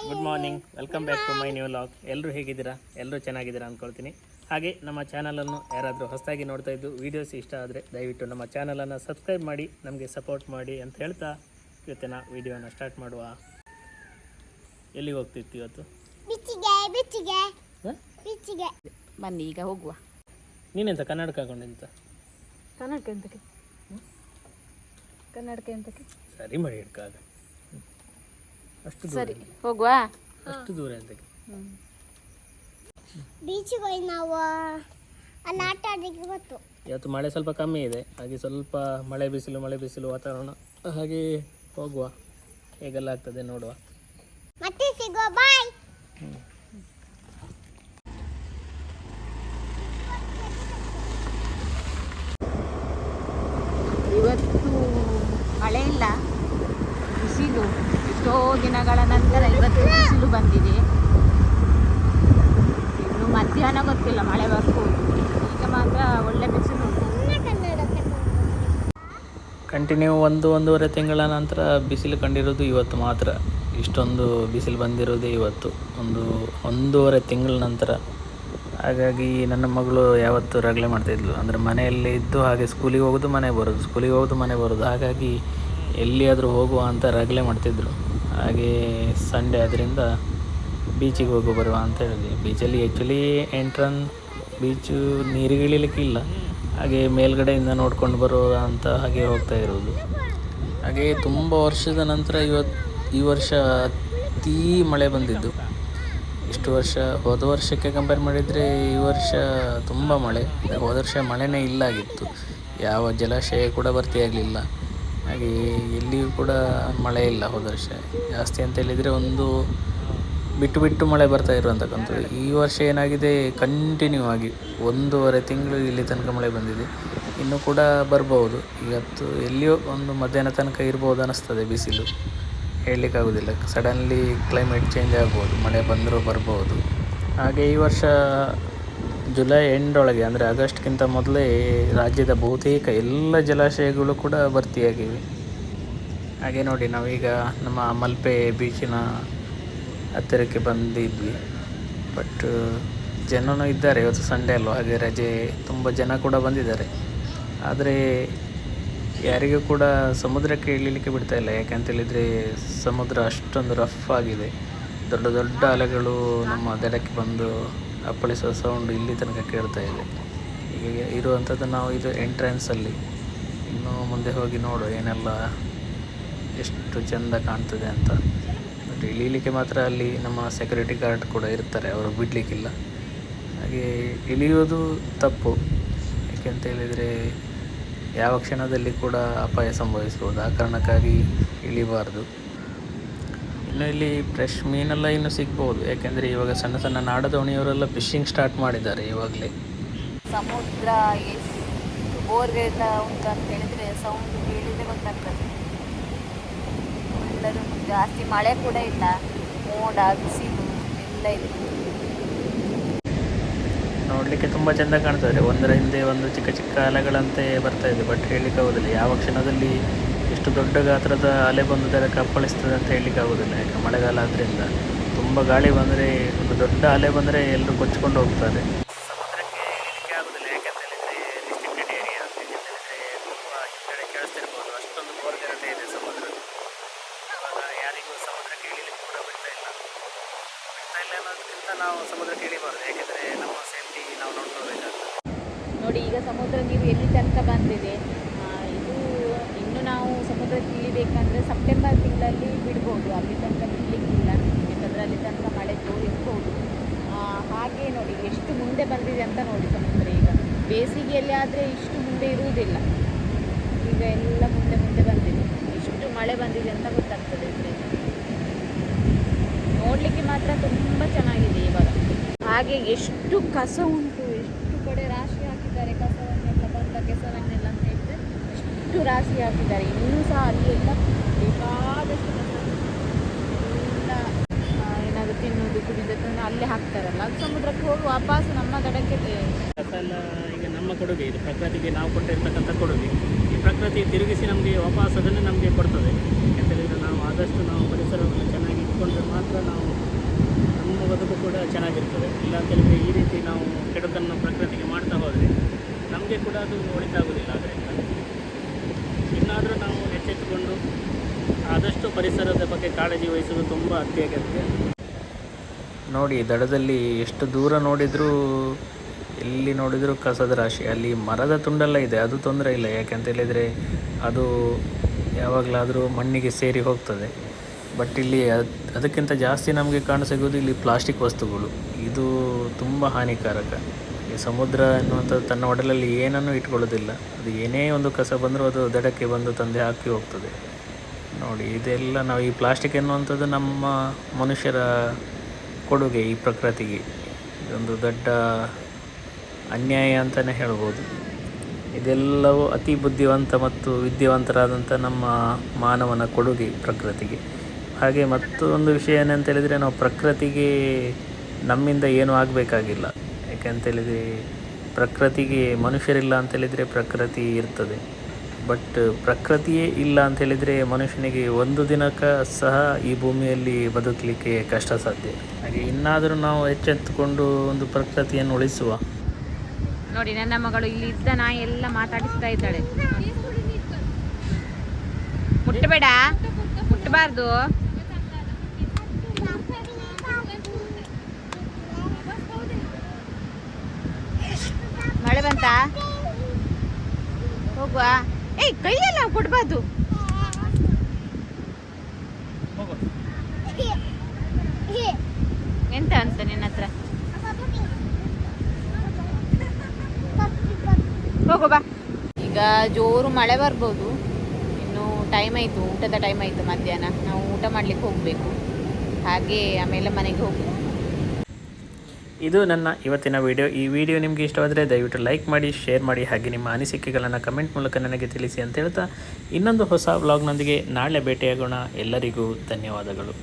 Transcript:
Good morning, welcome back to my new log. ಎಲ್ಲರೂ ಹೇಗಿದ್ದೀರಾ? ಎಲ್ಲರೂ ಚೆನ್ನಾಗಿದ್ದೀರಾ ಅಂದ್ಕೊಳ್ತೀನಿ. ಹಾಗೆ ನಮ್ಮ ಚಾನಲನ್ನು ಯಾರಾದರೂ ಹೊಸದಾಗಿ ನೋಡ್ತಾ ಇದ್ದು ವೀಡಿಯೋಸ್ ಇಷ್ಟ ಆದರೆ ದಯವಿಟ್ಟು ನಮ್ಮ ಚಾನಲನ್ನು ಸಬ್ಸ್ಕ್ರೈಬ್ ಮಾಡಿ ನಮಗೆ ಸಪೋರ್ಟ್ ಮಾಡಿ ಅಂತ ಹೇಳ್ತಾ ಇವತ್ತಿನ ವೀಡಿಯೋನ ಸ್ಟಾರ್ಟ್ ಮಾಡುವ. ಎಲ್ಲಿಗೆ ಹೋಗ್ತಿತ್ತು ಇವತ್ತು? ಬನ್ನಿ ಈಗ ಹೋಗುವ. ನೀನೆಂತ ಕನ್ನಡಕ ಹಾಕೊಂಡೆಂತ? ಕನ್ನಡಕ ಎಂತಕ್ಕೆ? ಕನ್ನಡಕ ಎಂತಕ್ಕೆ? ಸರಿ ಮಾಡಿ ಇಡ್ಕಾಗ ಅಷ್ಟು ಸರಿ ಹೋಗುವ. ಅಷ್ಟು ದೂರ ಎಂತಕ್ಕೆ? ಬೀಚಿಗೆ ಹೋಗಿ ನಾವು ಅಲ್ಲಿ ಆಟ ಆಡಲಿಕ್ಕೆ ಗೊತ್ತು. ಇವತ್ತು ಮಳೆ ಸ್ವಲ್ಪ ಕಮ್ಮಿ ಇದೆ, ಹಾಗೆ ಸ್ವಲ್ಪ ಮಳೆ ಬಿಸಿಲು ವಾತಾವರಣ, ಹಾಗೆ ಹೋಗುವ. ಹೇಗೆಲ್ಲ ಆಗ್ತದೆ ನೋಡುವ. ಮತ್ತೆ ಸಿಗುವ, ಬಾಯ್. ಇವತ್ತು ಮಳೆ ಇಲ್ಲ, ಬಿಸಿಲು. ಎಷ್ಟೋ ದಿನಗಳ ನಂತರ ಇವತ್ತು ಬಿಸಿಲು ಬಂದಿದೆ. ಇನ್ನು ಮಧ್ಯಾಹ್ನ ಗೊತ್ತಿಲ್ಲ, ಮಳೆ ಬರ್ಬೋದು. ಈಗ ಮಾತ್ರ ಒಳ್ಳೆ ಬಿಸಿಲು ಉಂಟು. ಕಂಟಿನ್ಯೂ ಒಂದೂವರೆ ತಿಂಗಳ ನಂತರ ಬಿಸಿಲು ಕಂಡಿರೋದು ಇವತ್ತು ಮಾತ್ರ. ಇಷ್ಟೊಂದು ಬಿಸಿಲು ಬಂದಿರೋದೇ ಇವತ್ತು, ಒಂದೂವರೆ ತಿಂಗಳ ನಂತರ. ಹಾಗಾಗಿ ನನ್ನ ಮಗಳು ಯಾವತ್ತೂ ರಗಳೆ ಮಾಡ್ತಾಯಿದ್ಲು, ಅಂದರೆ ಮನೆಯಲ್ಲೇ ಇದ್ದು ಹಾಗೆ ಸ್ಕೂಲಿಗೆ ಹೋಗೋದು ಮನೆ ಬರೋದು, ಹಾಗಾಗಿ ಎಲ್ಲಿಯಾದರೂ ಹೋಗುವ ಅಂತ ರಗಳೆ ಮಾಡ್ತಿದ್ರು. ಹಾಗೆ ಸಂಡೇ ಆದ್ದರಿಂದ ಬೀಚಿಗೆ ಹೋಗೋ ಬರುವ ಅಂತ ಹೇಳಿದ್ವಿ. ಬೀಚಲ್ಲಿ ಆ್ಯಕ್ಚುಲಿ ಬೀಚು ನೀರಿಗೆ ಇಳಿಲಿಕ್ಕಿಲ್ಲ, ಹಾಗೆ ಮೇಲ್ಗಡೆಯಿಂದ ನೋಡ್ಕೊಂಡು ಬರುವ ಅಂತ ಹಾಗೆ ಹೋಗ್ತಾ ಇರೋದು. ಹಾಗೆ ತುಂಬ ವರ್ಷದ ನಂತರ ಈ ವರ್ಷ ಅತೀ ಮಳೆ ಬಂದಿದ್ದು. ಇಷ್ಟು ವರ್ಷ ಹೋದ ವರ್ಷಕ್ಕೆ ಕಂಪೇರ್ ಮಾಡಿದರೆ ಈ ವರ್ಷ ತುಂಬ ಮಳೆ. ಹೋದ ವರ್ಷ ಮಳೆನೇ ಇಲ್ಲ ಆಗಿತ್ತು, ಯಾವ ಜಲಾಶಯ ಕೂಡ ಭರ್ತಿಯಾಗಲಿಲ್ಲ. ಹಾಗೆ ಎಲ್ಲಿಯೂ ಕೂಡ ಮಳೆ ಇಲ್ಲ ಹೋದ ವರ್ಷ. ಜಾಸ್ತಿ ಅಂತ ಹೇಳಿದರೆ ಒಂದು ಬಿಟ್ಟು ಮಳೆ ಬರ್ತಾ ಇರುವಂತಕ್ಕಂಥ. ಈ ವರ್ಷ ಏನಾಗಿದೆ, ಕಂಟಿನ್ಯೂ ಆಗಿ ಒಂದೂವರೆ ತಿಂಗಳು ಇಲ್ಲಿ ತನಕ ಮಳೆ ಬಂದಿದೆ. ಇನ್ನೂ ಕೂಡ ಬರ್ಬೋದು. ಇವತ್ತು ಎಲ್ಲಿಯೋ ಒಂದು ಮಧ್ಯಾಹ್ನ ತನಕ ಇರ್ಬೋದು ಅನ್ನಿಸ್ತದೆ ಬಿಸಿಲು. ಹೇಳಲಿಕ್ಕಾಗೋದಿಲ್ಲ, ಸಡನ್ಲಿ ಕ್ಲೈಮೇಟ್ ಚೇಂಜ್ ಆಗ್ಬೋದು, ಮಳೆ ಬಂದರೂ ಬರ್ಬೋದು. ಹಾಗೆ ಈ ವರ್ಷ ಜುಲೈ ಎಂಡೊಳಗೆ, ಅಂದರೆ ಆಗಸ್ಟ್ಗಿಂತ ಮೊದಲೇ ರಾಜ್ಯದ ಬಹುತೇಕ ಎಲ್ಲ ಜಲಾಶಯಗಳು ಕೂಡ ಭರ್ತಿಯಾಗಿವೆ. ಹಾಗೆ ನೋಡಿ, ನಾವೀಗ ನಮ್ಮ ಮಲ್ಪೆ ಬೀಚಿನ ಹತ್ತಿರಕ್ಕೆ ಬಂದಿದ್ವಿ. ಬಟ್ ಜನನೂ ಇದ್ದಾರೆ, ಇವತ್ತು ಸಂಡೇ ಅಲ್ವ, ಹಾಗೆ ರಜೆ, ತುಂಬ ಜನ ಕೂಡ ಬಂದಿದ್ದಾರೆ. ಆದರೆ ಯಾರಿಗೂ ಕೂಡ ಸಮುದ್ರಕ್ಕೆ ಇಳಿಲಿಕ್ಕೆ ಬಿಡ್ತಾ ಇಲ್ಲ. ಯಾಕೆಂತೇಳಿದರೆ ಸಮುದ್ರ ಅಷ್ಟೊಂದು ರಫ್ ಆಗಿದೆ. ದೊಡ್ಡ ದೊಡ್ಡ ಅಲೆಗಳು ನಮ್ಮ ದಡಕ್ಕೆ ಬಂದು ಅಪ್ಪಳಿಸುವ ಸೌಂಡ್ ಇಲ್ಲಿ ತನಕ ಕೇಳ್ತಾ ಇದೆ. ಈಗ ಇರುವಂಥದ್ದು ನಾವು ಇದು ಎಂಟ್ರೆನ್ಸಲ್ಲಿ. ಇನ್ನೂ ಮುಂದೆ ಹೋಗಿ ನೋಡು ಏನೆಲ್ಲ ಎಷ್ಟು ಚೆಂದ ಕಾಣ್ತದೆ ಅಂತ. ಬಟ್ ಇಳೀಲಿಕ್ಕೆ ಮಾತ್ರ ಅಲ್ಲಿ ನಮ್ಮ ಸೆಕ್ಯೂರಿಟಿ ಗಾರ್ಡ್ ಕೂಡ ಇರ್ತಾರೆ, ಅವರು ಬಿಡಲಿಕ್ಕಿಲ್ಲ. ಹಾಗೆ ಇಳಿಯೋದು ತಪ್ಪು, ಯಾಕೆಂತೇಳಿದರೆ ಯಾವ ಕ್ಷಣದಲ್ಲಿ ಕೂಡ ಅಪಾಯ ಸಂಭವಿಸ್ಬೋದು. ಆ ಕಾರಣಕ್ಕಾಗಿ ಇಳಿಬಾರ್ದು. ಇನ್ನು ಇಲ್ಲಿ ಫ್ರೆಶ್ ಮೀನೆಲ್ಲ ಇನ್ನೂ ಸಿಗ್ಬೋದು, ಯಾಕೆಂದರೆ ಇವಾಗ ಸಣ್ಣ ಸಣ್ಣ ನಾಡದೋಣಿಯವರೆಲ್ಲ ಫಿಶಿಂಗ್ ಸ್ಟಾರ್ಟ್ ಮಾಡಿದ್ದಾರೆ ಇವಾಗಲೇ. ಸಮುದ್ರ ಎಷ್ಟು ಬೋರ್ವೆಲ್ಲ ಉಂಟು ಅಂತ ಹೇಳಿದರೆ ಸೌಂಡ್ ಕೇಳಿದರೆ ಗೊತ್ತಾಗ್ತದೆ. ಎಲ್ಲರೂ ಜಾಸ್ತಿ ಮಳೆ ಕೂಡ ಇಲ್ಲ, ಮೋಡ ಬಿಸಿಲು ಎಲ್ಲ ಇದೆ. ನೋಡಲಿಕ್ಕೆ ತುಂಬ ಚೆಂದ ಕಾಣ್ತದೆ. ಒಂದರ ಹಿಂದೆ ಒಂದು ಚಿಕ್ಕ ಚಿಕ್ಕ ಅಲೆಗಳಂತೆ ಬರ್ತಾ ಇದೆ. ಬಟ್ ಹೇಳಲಿಕ್ಕಾಗೋದಿಲ್ಲ ಯಾವ ಕ್ಷಣದಲ್ಲಿ ಎಷ್ಟು ದೊಡ್ಡ ಗಾತ್ರದ ಅಲೆ ಬಂದು ಅದಕ್ಕೆ ಅಪ್ಪಳಿಸ್ತದೆ ಅಂತ ಹೇಳಲಿಕ್ಕಾಗೋದಿಲ್ಲ. ಯಾಕೆ ಮಳೆಗಾಲ ಆದ್ದರಿಂದ ತುಂಬ ಗಾಳಿ ಬಂದರೆ, ಒಂದು ದೊಡ್ಡ ಅಲೆ ಬಂದರೆ ಎಲ್ಲರೂ ಕೊಚ್ಚಿಕೊಂಡು ಹೋಗ್ತಾರೆ. ಸಮುದ್ರಕ್ಕೆ ಇಳಿಲಿಕ್ಕೆ ಆಗೋದಿಲ್ಲ, ಯಾಕೆಂತೇಳಿದರೆ ರಿಸ್ಟ್ರಿಕ್ಟೆಡ್ ಏರಿಯಾ. ಯಾಕೆಂತೇಳಿದರೆ ತುಂಬ ಹಿಂದೆ ಕೇಳಿಸ್ತಿರ್ಬೋದು, ಅಷ್ಟೊಂದು ಬೋರ್ಗರತೆ ಇದೆ ಸಮುದ್ರ. ಇವಾಗ ಯಾರಿಗೂ ಸಮುದ್ರಕ್ಕೆ ಇಳಿಲಿಕ್ಕೆ ಕೂಡ ಬಿಡ್ತಾ ಇಲ್ಲ ಅನ್ನೋದಕ್ಕಿಂತ ನಾವು ಸಮುದ್ರಕ್ಕೆ ಇಳಿಬಾರ್ದು, ಯಾಕೆಂದರೆ ನಮ್ಮ ಸೇಫ್ಟಿ ನಾವು ನೋಡ್ಕೊಳ್ಬೇಕಾಗ್ತದೆ. ನೋಡಿ, ಈಗ ಸಮುದ್ರ ನೀರು ಎಲ್ಲಿ ತನಕ ಬಂದಿದೆ. ಇದು ಇನ್ನು ನಾವು ಸಮುದ್ರಕ್ಕೆ ಇಳಿಬೇಕಂದ್ರೆ ಸೆಪ್ಟೆಂಬರ್ ತಿಂಗಳಲ್ಲಿ ಬಿಡ್ಬೋದು. ಅಲ್ಲಿ ತನಕ ಬಿಡಲಿಕ್ಕಿಲ್ಲ, ಯಾಕಂದರೆ ಅಲ್ಲಿ ತನಕ ಮಳೆ ಇರ್ಬೋದು. ಹಾಗೆ ನೋಡಿ ಎಷ್ಟು ಮುಂದೆ ಬಂದಿದೆ ಅಂತ ನೋಡಿ ಸಮುದ್ರ. ಈಗ ಬೇಸಿಗೆಯಲ್ಲಿ ಆದರೆ ಇಷ್ಟು ಮುಂದೆ ಇರುವುದಿಲ್ಲ, ಈಗ ಎಲ್ಲ ಮುಂದೆ ಬಂದಿದೆ. ಎಷ್ಟು ಮಳೆ ಬಂದಿದೆ ಅಂತ ಗೊತ್ತಾಗ್ತದೆ ಇದರಿಂದ. ನೋಡಲಿಕ್ಕೆ ಮಾತ್ರ ತುಂಬ ಚೆನ್ನಾಗಿದೆ ಇವಾಗ. ಹಾಗೆ ಎಷ್ಟು ಕಸ ಉಂಟು, ಎಷ್ಟು ಕಡೆ ರಾಶಿ ಹಾಕಿದ್ದಾರೆ ಕಸವನ್ನೆಲ್ಲ, ಬಂದ ಕೆಸವನ್ನೆಲ್ಲ ಅಂತ ಹೇಳಿದ್ರೆ ಎಷ್ಟು ರಾಶಿ ಹಾಕಿದ್ದಾರೆ. ಇನ್ನೂ ಸಹ ಅಲ್ಲಿ ಎಲ್ಲ ಬೇಕಾದಷ್ಟು ಕಸ ಎಲ್ಲ ಏನಾದರೂ ತಿನ್ನೋದು ಕುಡಿದದ್ದು ಅಲ್ಲೇ ಹಾಕ್ತಾರಲ್ಲ, ಅದು ಸಮುದ್ರಕ್ಕೆ ಹೋಗಿ ವಾಪಸ್ ನಮ್ಮ ದಡಕ್ಕೆ. ಕಸ ಎಲ್ಲ ಈಗ ನಮ್ಮ ಕೊಡುಗೆ, ಇದು ಪ್ರಕೃತಿಗೆ ನಾವು ಕೊಟ್ಟಿರ್ತಕ್ಕಂಥ ಕೊಡುಗೆ. ಈ ಪ್ರಕೃತಿ ತಿರುಗಿಸಿ ನಮಗೆ ವಾಪಸ್ ಅದನ್ನೇ ನಮಗೆ ಕೊಡ್ತದೆ. ಯಾಕೆಂತೇಳಿದರೆ ನಾವು ಆದಷ್ಟು ನಾವು ಪರಿಸರವನ್ನು ಚೆನ್ನಾಗಿ ಎಚ್ಚೆತ್ತುಕೊಂಡ್ರೆ ಮಾತ್ರ ನಾವು ನಮ್ಮ ಬದುಕು ಕೂಡ ಚೆನ್ನಾಗಿರ್ತದೆ. ಇಲ್ಲ ಅಂತೇಳಿದರೆ ಈ ರೀತಿ ನಾವು ಕೆಡುಕನ್ನು ಪ್ರಕೃತಿಗೆ ಮಾಡ್ತಾ ಹೋದರೆ ನಮಗೆ ಕೂಡ ಅದು ಒಳಿತಾಗೋದಿಲ್ಲ. ಆದ್ದರಿಂದ ಇನ್ನಾದರೂ ನಾವು ಎಚ್ಚೆತ್ತುಕೊಂಡು ಆದಷ್ಟು ಪರಿಸರದ ಬಗ್ಗೆ ಕಾಳಜಿ ವಹಿಸೋದು ತುಂಬ ಅತ್ಯಗತ್ಯ. ನೋಡಿ, ದಡದಲ್ಲಿ ಎಷ್ಟು ದೂರ ನೋಡಿದರೂ ಎಲ್ಲಿ ನೋಡಿದರೂ ಕಸದ ರಾಶಿ. ಅಲ್ಲಿ ಮರದ ತುಂಡೆಲ್ಲ ಇದೆ, ಅದು ತೊಂದರೆ ಇಲ್ಲ, ಯಾಕೆಂತ ಹೇಳಿದರೆ ಅದು ಯಾವಾಗಲಾದರೂ ಮಣ್ಣಿಗೆ ಸೇರಿ ಹೋಗ್ತದೆ. ಬಟ್ ಇಲ್ಲಿ ಅದಕ್ಕಿಂತ ಜಾಸ್ತಿ ನಮಗೆ ಕಾಣಸಿಗೋದು ಇಲ್ಲಿ ಪ್ಲಾಸ್ಟಿಕ್ ವಸ್ತುಗಳು. ಇದು ತುಂಬ ಹಾನಿಕಾರಕ. ಈ ಸಮುದ್ರ ಎನ್ನುವಂಥದ್ದು ತನ್ನ ಒಡಲಲ್ಲಿ ಏನನ್ನೂ ಇಟ್ಕೊಳ್ಳೋದಿಲ್ಲ. ಅದು ಏನೇ ಒಂದು ಕಸ ಬಂದರೂ ಅದು ದಡಕ್ಕೆ ಬಂದು ತಂದೆ ಹಾಕಿ ಹೋಗ್ತದೆ. ನೋಡಿ, ಇದೆಲ್ಲ ನಾವು ಈ ಪ್ಲಾಸ್ಟಿಕ್ ಎನ್ನುವಂಥದ್ದು ನಮ್ಮ ಮನುಷ್ಯರ ಕೊಡುಗೆ ಈ ಪ್ರಕೃತಿಗೆ. ಇದೊಂದು ದೊಡ್ಡ ಅನ್ಯಾಯ ಅಂತಲೇ ಹೇಳ್ಬೋದು. ಇದೆಲ್ಲವೂ ಅತಿ ಬುದ್ಧಿವಂತ ಮತ್ತು ವಿದ್ಯಾವಂತರಾದಂಥ ನಮ್ಮ ಮಾನವನ ಕೊಡುಗೆ ಪ್ರಕೃತಿಗೆ. ಹಾಗೆ ಮತ್ತೊಂದು ವಿಷಯ ಏನಂತ ಹೇಳಿದರೆ, ನಾವು ಪ್ರಕೃತಿಗೆ ನಮ್ಮಿಂದ ಏನೂ ಆಗಬೇಕಾಗಿಲ್ಲ. ಯಾಕೆಂತೇಳಿದರೆ ಪ್ರಕೃತಿಗೆ ಮನುಷ್ಯರಿಲ್ಲ ಅಂತೇಳಿದರೆ ಪ್ರಕೃತಿ ಇರ್ತದೆ. ಬಟ್ ಪ್ರಕೃತಿಯೇ ಇಲ್ಲ ಅಂಥೇಳಿದರೆ ಮನುಷ್ಯನಿಗೆ ಒಂದು ದಿನಕ್ಕೆ ಸಹ ಈ ಭೂಮಿಯಲ್ಲಿ ಬದುಕಲಿಕ್ಕೆ ಕಷ್ಟ ಸಾಧ್ಯ. ಹಾಗೆ ಇನ್ನಾದರೂ ನಾವು ಎಚ್ಚೆತ್ತುಕೊಂಡು ಒಂದು ಪ್ರಕೃತಿಯನ್ನು ಉಳಿಸುವ. ನೋಡಿ, ನನ್ನ ಮಗಳು ಇಲ್ಲಿ ಇದ್ದ ನಾಯಿ ಎಲ್ಲ ಮಾತಾಡಿಸ್ತಾ ಇದ್ದಾಳೆ. ಮುಟ್ಟಬೇಡ, ಮುಟ್ಟಬಾರ್ದು. ಮಳೆ ಬಂತ, ಹೋಗುವ. ಏಯ್, ಕೈಯೆಲ್ಲ ಕೊಡ್ಬಾರ್ದು. ಎಂತ ಅಂತ ನಿನ್ನ ಹತ್ರ? ಹೋಗು ಬಾ. ಈಗ ಜೋರು ಮಳೆ ಬರ್ಬೋದು. ಇನ್ನು ಟೈಮ್ ಆಯಿತು, ಊಟದ ಟೈಮ್ ಆಯಿತು. ಮಧ್ಯಾಹ್ನ ನಾವು ಊಟ ಮಾಡಲಿಕ್ಕೆ ಹೋಗಬೇಕು. ಹಾಗೆ ಆಮೇಲೆ ಮನೆಗೆ ಹೋಗಬೇಕು. ಇದು ನನ್ನ ಇವತ್ತಿನ ವಿಡಿಯೋ. ಈ ವಿಡಿಯೋ ನಿಮಗೆ ಇಷ್ಟವಾದರೆ ದಯವಿಟ್ಟು ಲೈಕ್ ಮಾಡಿ, ಶೇರ್ ಮಾಡಿ, ಹಾಗೆ ನಿಮ್ಮ ಅನಿಸಿಕೆಗಳನ್ನು ಕಮೆಂಟ್ ಮೂಲಕ ನನಗೆ ತಿಳಿಸಿ ಅಂತ ಹೇಳ್ತಾ ಇನ್ನೊಂದು ಹೊಸ ವ್ಲಾಗ್ನೊಂದಿಗೆ ನಾಳೆ ಭೇಟಿಯಾಗೋಣ. ಎಲ್ಲರಿಗೂ ಧನ್ಯವಾದಗಳು.